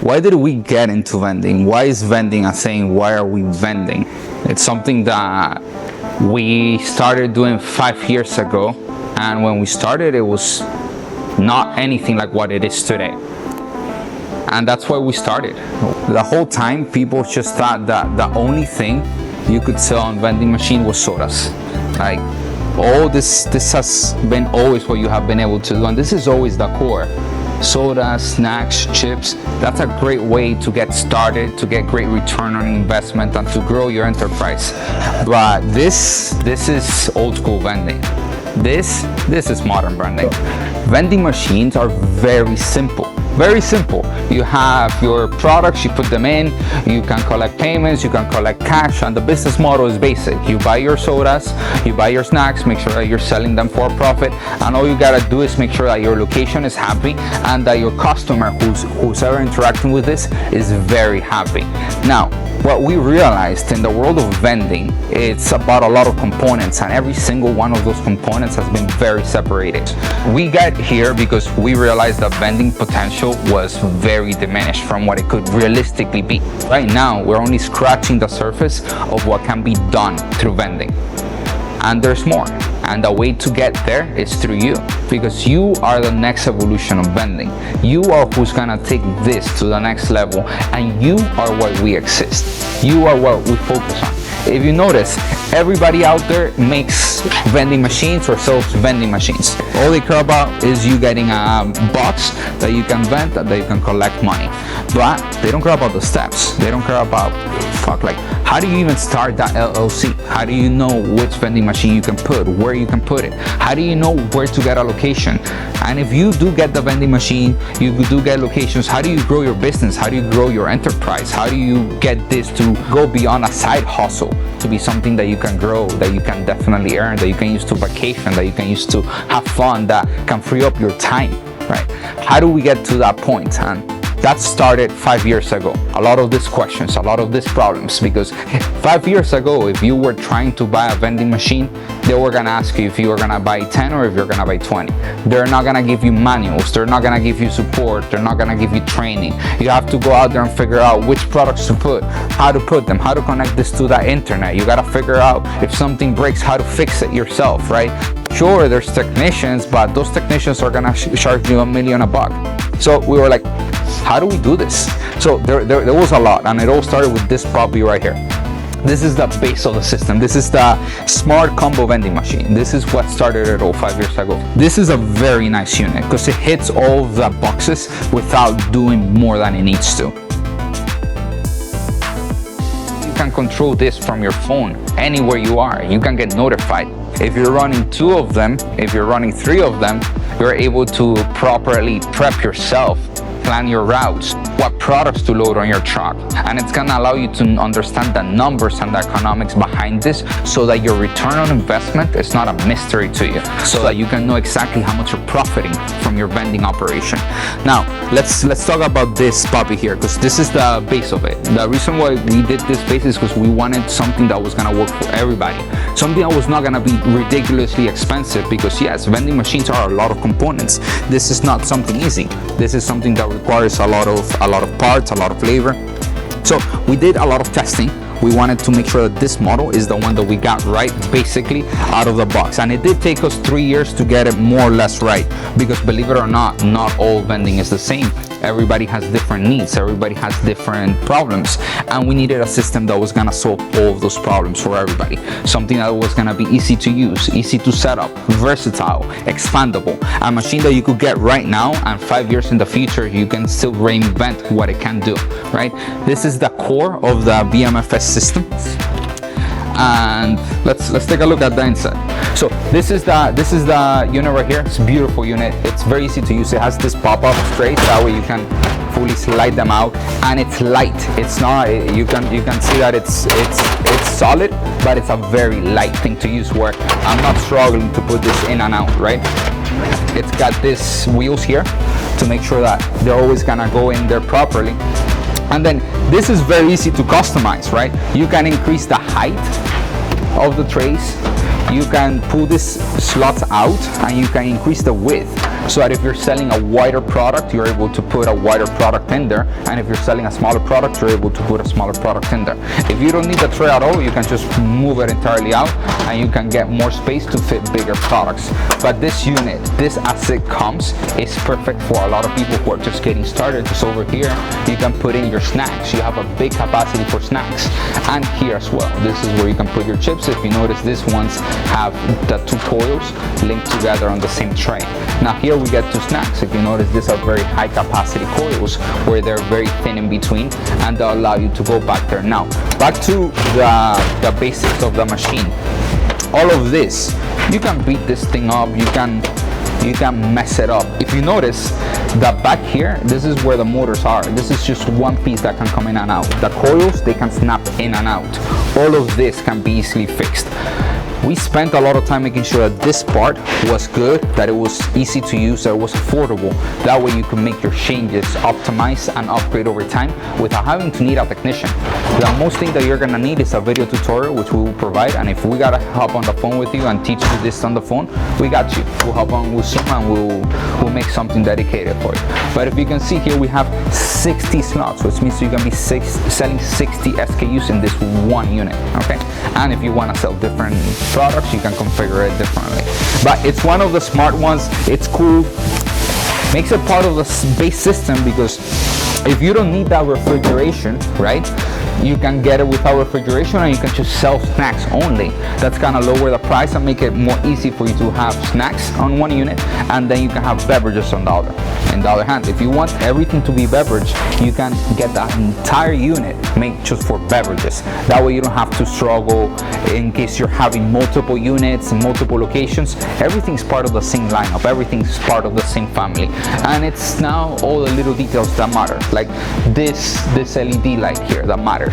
Why did we get into vending? Why is vending a saying? Why are we vending? It's something that we started doing 5 years ago, and when we started it was not anything like what it is today. And that's why we started. The whole time people just thought that the only thing you could sell on vending machine was sodas. Like, oh, this has been always what you have been able to do, and this is always the core. Sodas, snacks, chips, that's a great way to get started, to get great return on investment and to grow your enterprise. But this is old school vending. This is modern vending. Vending machines are very simple. Very simple. You have your products, you put them in, you can collect payments, you can collect cash, and the business model is basic. You buy your sodas, you buy your snacks, make sure that you're selling them for a profit, and all you gotta do is make sure that your location is happy and that your customer who's ever interacting with this is very happy. Now, what we realized in the world of vending, it's about a lot of components, and every single one of those components has been very separated. We got here because we realized that vending potential was very diminished from what it could realistically be. Right now, we're only scratching the surface of what can be done through vending. And there's more. And the way to get there is through you, because you are the next evolution of vending. You are who's gonna take this to the next level, and you are why we exist. You are what we focus on. If you notice, everybody out there makes vending machines or sells vending machines. All they care about is you getting a box that you can vend, that you can collect money. But they don't care about the steps. They don't care about, like, how do you even start that LLC? How do you know which vending machine you can put, where you can put it? How do you know where to get a location? And if you do get the vending machine, you do get locations, how do you grow your business? How do you grow your enterprise? How do you get this to go beyond a side hustle to be something that you can grow, that you can definitely earn, that you can use to vacation, that you can use to have fun, that can free up your time, right? How do we get to that point? And that started 5 years ago. A lot of these questions, a lot of these problems, because 5 years ago, if you were trying to buy a vending machine, they were gonna ask you if you were gonna buy 10 or if you're gonna buy 20. They're not gonna give you manuals, they're not gonna give you support, they're not gonna give you training. You have to go out there and figure out which products to put, how to put them, how to connect this to the internet. You gotta figure out if something breaks, how to fix it yourself, right? Sure, there's technicians, but those technicians are gonna charge you $1 million a buck. So we were like, how do we do this? So there was a lot, and it all started with this puppy right here. This is the base of the system. This is the smart combo vending machine. This is what started it all 5 years ago. This is a very nice unit because it hits all the boxes without doing more than it needs to. You can control this from your phone anywhere you are. You can get notified. If you're running 2 of them, if you're running 3 of them, you're able to properly prep yourself, plan your routes, what products to load on your truck, and it's gonna allow you to understand the numbers and the economics behind this, so that your return on investment is not a mystery to you, so that you can know exactly how much you're profiting from your vending operation. Now, let's talk about this puppy here, because this is the base of it. The reason why we did this base is because we wanted something that was gonna work for everybody, something that was not gonna be ridiculously expensive, because yes, vending machines are a lot of components. This is not something easy. This is something that requires a lot of parts, a lot of labor. So we did a lot of testing. We wanted to make sure that this model is the one that we got right, basically out of the box. And it did take us 3 years to get it more or less right, because believe it or not all vending is the same. Everybody has different needs, everybody has different problems, and we needed a system that was gonna solve all of those problems for everybody. Something that was gonna be easy to use, easy to set up, versatile, expandable. A machine that you could get right now, and 5 years in the future, you can still reinvent what it can do, right? This is the core of the VMFS system. And let's take a look at the inside. So this is the unit right here. It's a beautiful unit. It's very easy to use. It has this pop-up trays, that way you can fully slide them out, and it's light. It's not, you can see that it's solid, but it's a very light thing to use, where I'm not struggling to put this in and out, right? It's got these wheels here to make sure that they're always gonna go in there properly. And then this is very easy to customize, right? You can increase the height of the trays, you can pull these slots out, and you can increase the width. so that if you're selling a wider product, you're able to put a wider product in there, and if you're selling a smaller product, you're able to put a smaller product in there. If you don't need the tray at all, you can just move it entirely out, and you can get more space to fit bigger products. But this unit, this as it comes, is perfect for a lot of people who are just getting started, because over here you can put in your snacks. You have a big capacity for snacks, and here as well, this is where you can put your chips. If you notice, these ones have the two coils linked together on the same tray. Now here we get to snacks. If you notice, these are very high capacity coils where they're very thin in between, and they'll allow you to go back there. Now back to the basics of the machine. All of this, you can beat this thing up, you can mess it up. If you notice, the back here, this is where the motors are. This is just one piece that can come in and out. The coils, they can snap in and out. All of this can be easily fixed. We spent a lot of time making sure that this part was good, that it was easy to use, that it was affordable. That way you can make your changes, optimize and upgrade over time without having to need a technician. The most thing that you're gonna need is a video tutorial, which we will provide, and if we gotta hop on the phone with you and teach you this on the phone, we got you. We'll hop on with Zoom and we'll make something dedicated for you. But if you can see here, we have 60 slots, which means you can be selling 60 SKUs in this one unit, okay? And if you wanna sell different products, you can configure it differently. But it's one of the smart ones. It's cool, makes it part of the base system, because if you don't need that refrigeration, right, you can get it without refrigeration, and you can just sell snacks only. That's gonna lower the price and make it more easy for you to have snacks on one unit, and then you can have beverages on the other. In the other hand, if you want everything to be beverage, you can get that entire unit made just for beverages. That way you don't have to struggle in case you're having multiple units in multiple locations. Everything's part of the same lineup, everything's part of the same family, and it's now all the little details that matter, like this LED light here that matters.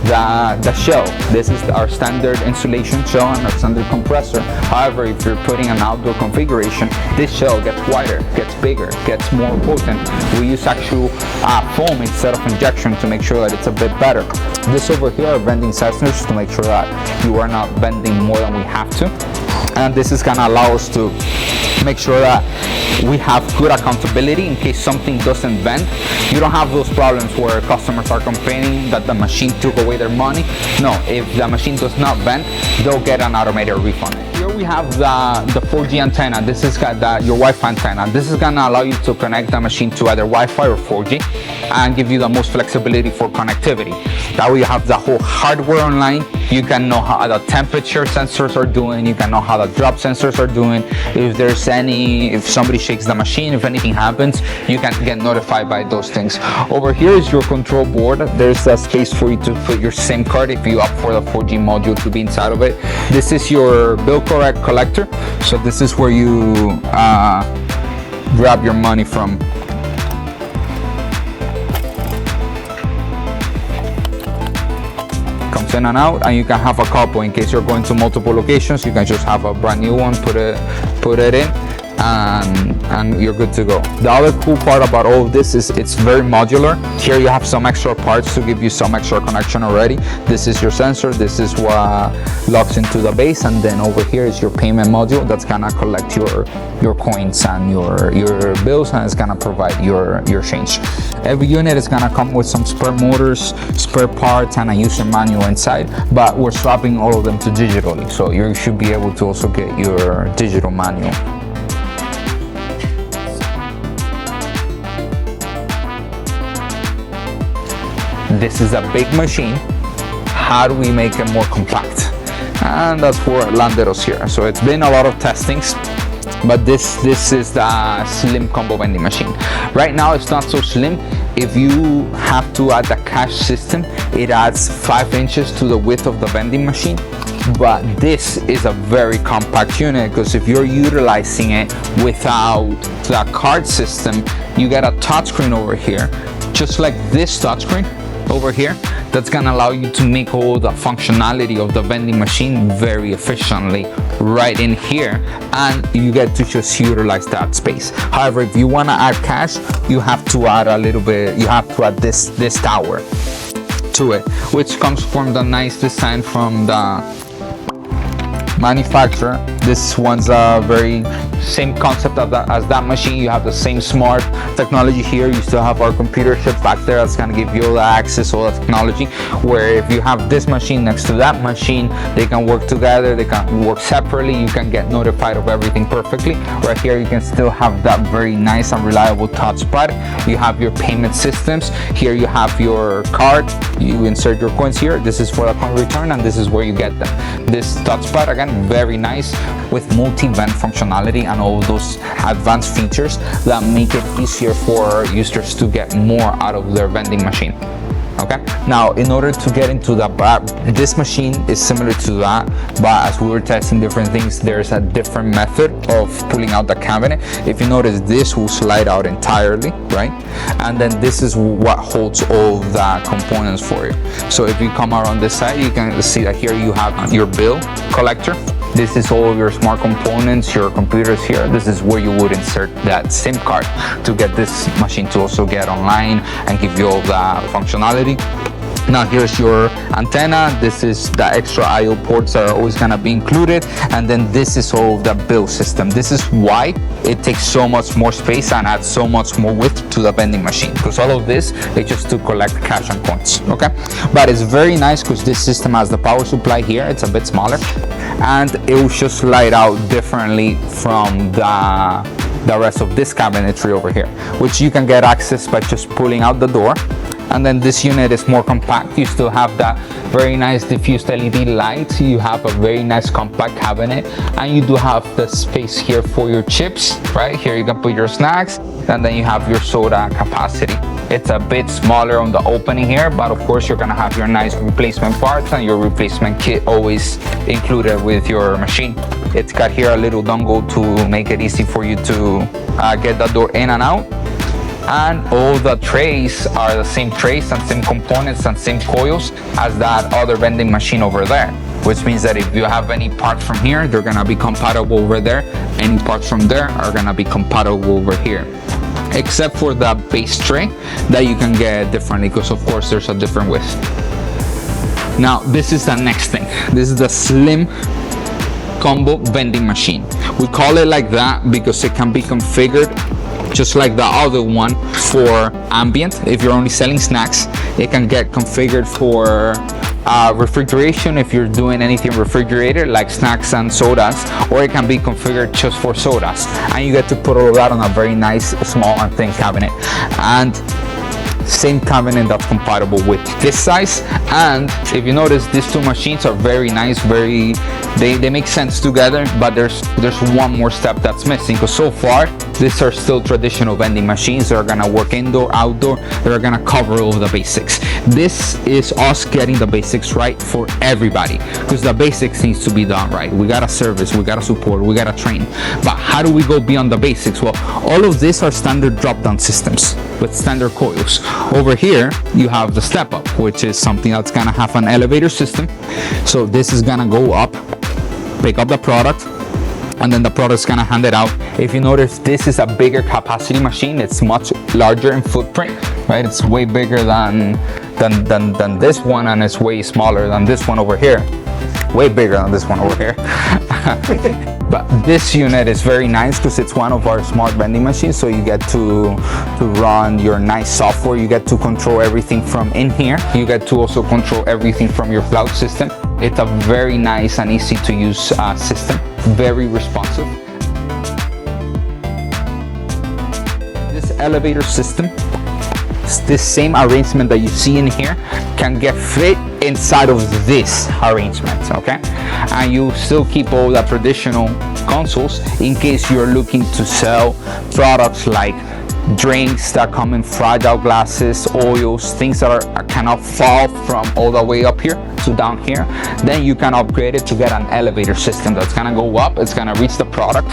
The shell, this is our standard insulation shell and our standard compressor. However, if you're putting an outdoor configuration, this shell gets wider, gets bigger, gets more potent. We use actual foam instead of injection to make sure that it's a bit better. This over here are vending sensors to make sure that you are not vending more than we have to, and this is gonna allow us to make sure that we have good accountability in case something doesn't vend. You don't have those problems where customers are complaining that the machine took away their money. No, if the machine does not vend, they'll get an automated refund. Here we have the 4G antenna. This is got your Wi-Fi antenna. This is gonna allow you to connect the machine to either Wi-Fi or 4G and give you the most flexibility for connectivity. That way you have the whole hardware online. You can know how the temperature sensors are doing. You can know how the drop sensors are doing. If somebody shakes the machine, if anything happens, you can get notified by those things. Over here is your control board. There's a space for you to put your SIM card if you opt for the 4G module to be inside of it. This is your bill collector. So this is where you grab your money from. In and out, and you can have a couple in case you're going to multiple locations. You can just have a brand new one, put it in, and you're good to go. The other cool part about all of this is it's very modular. Here you have some extra parts to give you some extra connection already. This is your sensor, this is what locks into the base, and then over here is your payment module that's gonna collect your coins and your bills, and it's gonna provide your change. Every unit is gonna come with some spare motors, spare parts, and a user manual inside, but we're swapping all of them to digitally, so you should be able to also get your digital manual. This is a big machine. How do we make it more compact? And that's what landed us here. So it's been a lot of testings, but this is the slim combo vending machine. Right now it's not so slim. If you have to add the cash system, it adds 5 inches to the width of the vending machine. But this is a very compact unit, because if you're utilizing it without the card system, you get a touchscreen over here, just like this touchscreen over here, that's gonna allow you to make all the functionality of the vending machine very efficiently right in here, and you get to just utilize that space. However, if you want to add cash, you have to add a little bit, you have to add this tower to it, which comes from the nice design from the manufacturer. This one's a very same concept as that machine. You have the same smart technology here. You still have our computer chip back there that's gonna give you all the access, all the technology, where if you have this machine next to that machine, they can work together, they can work separately, you can get notified of everything perfectly. Right here you can still have that very nice and reliable touchpad. You have your payment systems. Here you have your card, you insert your coins here. This is for the coin return, and this is where you get them. This touchpad, again, very nice with multi-vend functionality and all those advanced features that make it easier for users to get more out of their vending machine. Okay, now in order to get into that, this machine is similar to that, but as we were testing different things, there's a different method of pulling out the cabinet. If you notice, this will slide out entirely, right? And then this is what holds all the components for you. So if you come around this side, you can see that here you have your bill collector. This is all your smart components, your computers here. This is where you would insert that SIM card to get this machine to also get online and give you all the functionality. Now here's your antenna. This is the extra I/O ports that are always gonna be included, and then this is all the bill system. This is why it takes so much more space and adds so much more width to the vending machine, because all of this is just to collect cash and coins. Okay, but it's very nice because this system has the power supply here. It's a bit smaller, and it will just slide out differently from the rest of this cabinetry over here, which you can get access by just pulling out the door. And then this unit is more compact. You still have that very nice diffused LED lights. You have a very nice compact cabinet, and you do have the space here for your chips. Right here you can put your snacks, and then you have your soda capacity. It's a bit smaller on the opening here, but of course you're gonna have your nice replacement parts and your replacement kit always included with your machine. It's got here a little dongle to make it easy for you to get the door in and out. And all the trays are the same trays and same components and same coils as that other vending machine over there, which means that if you have any parts from here, they're gonna be compatible over there. Any parts from there are gonna be compatible over here, except for the base tray that you can get differently, because of course there's a different width. Now this is the next thing. This is the slim combo vending machine. We call it like that because it can be configured just like the other one for ambient. If you're only selling snacks, it can get configured for refrigeration if you're doing anything refrigerated like snacks and sodas, or it can be configured just for sodas, and you get to put all of that on a very nice small and thin cabinet. And same cabinet that's compatible with this size. And if you notice, these two machines are very nice, they make sense together, but there's one more step that's missing, because so far these are still traditional vending machines that are gonna work indoor, outdoor, that are gonna cover all the basics. This is us getting the basics right for everybody, because the basics needs to be done right. We gotta service, we gotta support, we gotta train, but how do we go beyond the basics? Well, all of these are standard drop-down systems with standard coils. Over here you have the step up, which is something that's gonna have an elevator system. So this is gonna go up, pick up the product, and then the product's gonna hand it out. If you notice, this is a bigger capacity machine. It's much larger in footprint, right? It's way bigger than this one, and it's way smaller than this one over here. Way bigger than this one over here. But this unit is very nice because it's one of our smart vending machines, so you get to run your nice software. You get to control everything from in here. You get to also control everything from your cloud system. It's a very nice and easy to use system, very responsive. This elevator system, this same arrangement that you see in here, can get fit inside of this arrangement, okay? And you still keep all the traditional consoles in case you're looking to sell products like drinks that come in fragile glasses, oils, things that cannot fall from all the way up here to down here. Then you can upgrade it to get an elevator system that's gonna go up, it's gonna reach the product.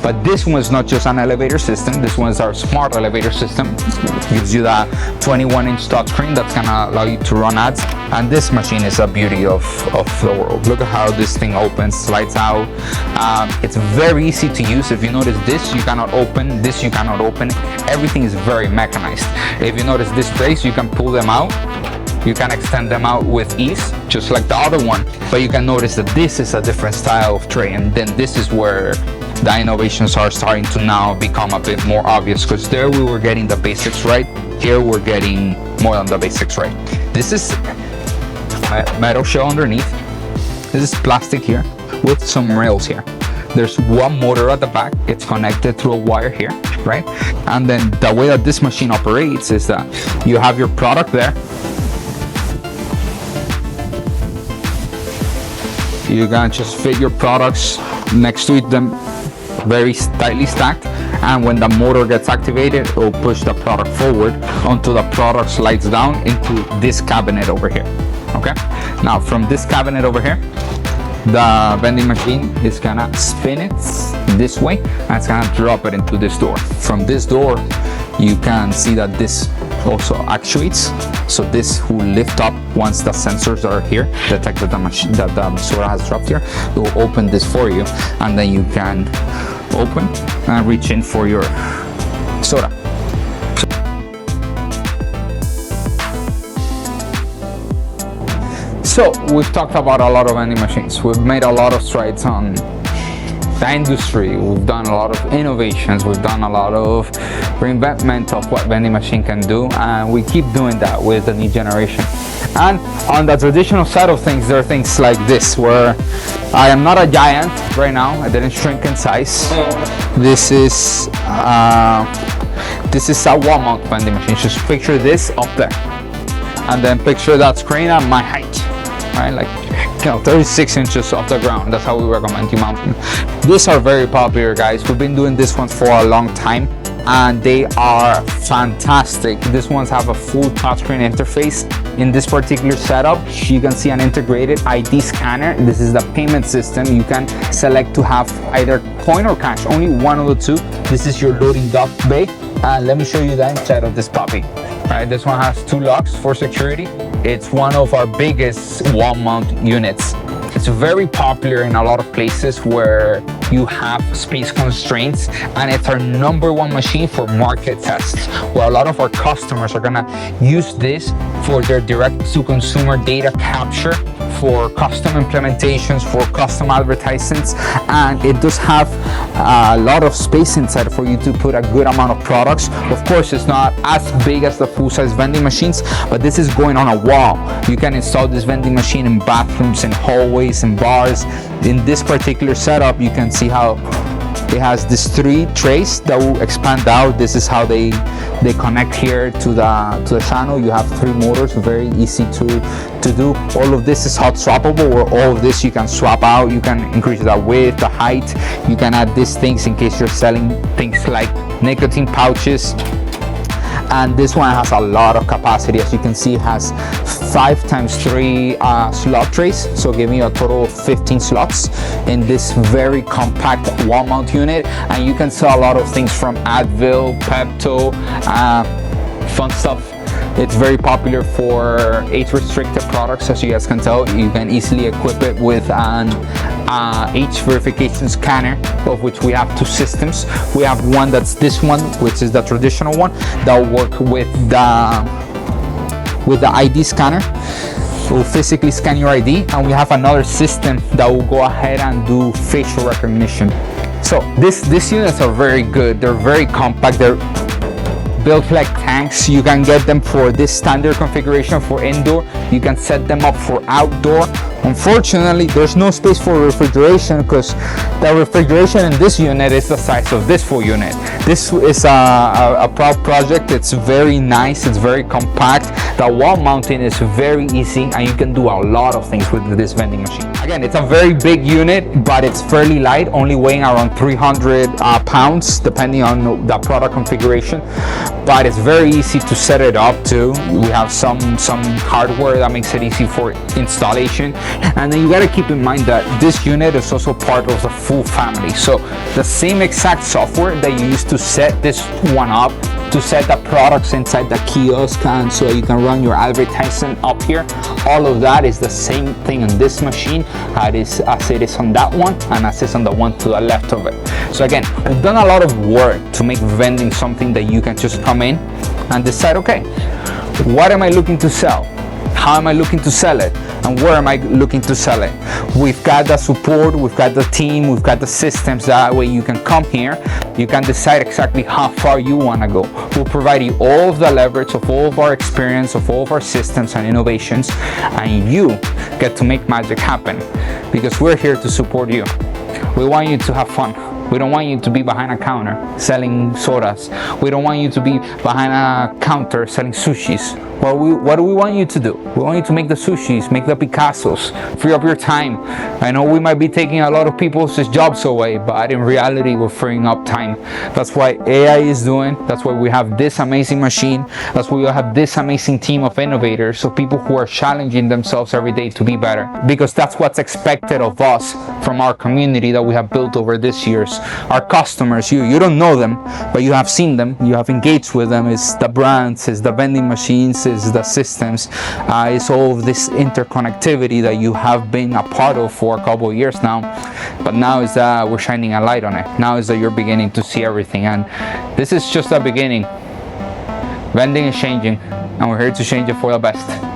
But this one is not just an elevator system, this one is our smart elevator system. It gives you that 21-inch touchscreen that's gonna allow you to run ads. And this machine is a beauty of the world. Look at how this thing opens, slides out. It's very easy to use. If you notice, this you cannot open, this you cannot open. Everything is very mechanized. If you notice this trays, you can pull them out You can extend them out with ease, just like the other one, but you can notice that this is a different style of tray, and then this is where the innovations are starting to now become a bit more obvious, because there we were getting the basics right, here we're getting more than the basics right. This is metal shell underneath, this is plastic here with some rails here. There's one motor at the back, it's connected through a wire here, right? And then the way that this machine operates is that you have your product there. You can just fit your products next to it, them very tightly stacked, and when the motor gets activated, it will push the product forward until the product slides down into this cabinet over here. Okay, now from this cabinet over here, the vending machine is gonna spin it this way and it's gonna drop it into this door. From this door, you can see that this also actuates, so this will lift up once the sensors are here, detect that the soda has dropped here. It will open this for you, and then you can open and reach in for your soda. So we've talked about a lot of vending machines. We've made a lot of strides on the industry. We've done a lot of innovations. We've done a lot of reinvention of what vending machine can do, and we keep doing that with the new generation. And on the traditional side of things, there are things like this, where I am not a giant right now. I didn't shrink in size. This is a wall mount vending machine. Just picture this up there, and then picture that screen at my height. Right, like 36 inches off the ground. That's how we recommend you mount them. These are very popular, guys. We've been doing this one for a long time, and they are fantastic. These ones have a full touchscreen interface. In this particular setup, you can see an integrated ID scanner. This is the payment system. You can select to have either coin or cash, only one of the two. This is your loading dock bay. Let me show you the inside of this puppy. Right, this one has 2 locks for security. It's one of our biggest wall mount units. It's very popular in a lot of places where you have space constraints, and it's our #1 machine for market tests, where a lot of our customers are gonna use this for their direct to consumer data capture, for custom implementations, for custom advertisements, and it does have a lot of space inside for you to put a good amount of products. Of course, it's not as big as the full-size vending machines, but this is going on a wall. You can install this vending machine in bathrooms, in hallways, in bars. In this particular setup, you can see how it has these 3 trays that will expand out. This is how they connect here to the channel. You have 3 motors, very easy to do. All of this is hot swappable, where all of this you can swap out. You can increase the width, the height. You can add these things in case you're selling things like nicotine pouches. And this one has a lot of capacity. As you can see, it has 5x3 slot trays, so giving you a total of 15 slots in this very compact wall mount unit. And you can sell a lot of things from Advil, Pepto, fun stuff. It's very popular for age-restricted products, as you guys can tell. You can easily equip it with an age verification scanner, of which we have 2 systems. We have one that's this one, which is the traditional one, that will work with the ID scanner. It will physically scan your ID, and we have another system that will go ahead and do facial recognition. So these units are very good. They're very compact. They're built like tanks. You can get them for this standard configuration for indoor. You can set them up for outdoor. Unfortunately, there's no space for refrigeration, because the refrigeration in this unit is the size of this full unit. This is a proud project. It's very nice. It's very compact. The wall mounting is very easy, and you can do a lot of things with this vending machine. Again, it's a very big unit, but it's fairly light, only weighing around 300 pounds, depending on the product configuration. But it's very easy to set it up too. We have some hardware that makes it easy for installation. And then you got to keep in mind that this unit is also part of the full family. So the same exact software that you use to set this one up, to set the products inside the kiosk, and so you can run your advertising up here, all of that is the same thing on this machine as it is on that one, and as it is on the one to the left of it. So again, we've done a lot of work to make vending something that you can just come in and decide, okay, what am I looking to sell? How am I looking to sell it? And where am I looking to sell it? We've got the support, we've got the team, we've got the systems. That way you can come here, you can decide exactly how far you want to go. We'll provide you all of the leverage of all of our experience, of all of our systems and innovations, and you get to make magic happen, because we're here to support you. We want you to have fun. We don't want you to be behind a counter selling sodas. We don't want you to be behind a counter selling sushis. What do we want you to do? We want you to make the sushis, make the Picassos, free up your time. I know we might be taking a lot of people's jobs away, but in reality, we're freeing up time. That's why AI is doing. That's why we have this amazing machine. That's why we have this amazing team of innovators, of people who are challenging themselves every day to be better. Because that's what's expected of us from our community that we have built over these years. Our customers, you don't know them, but you have seen them, you have engaged with them. It's the brands, it's the vending machines, it's the systems, it's all of this interconnectivity that you have been a part of for a couple of years now. But now is that we're shining a light on it. Now is that you're beginning to see everything, and this is just the beginning. Vending is changing, and we're here to change it for the best.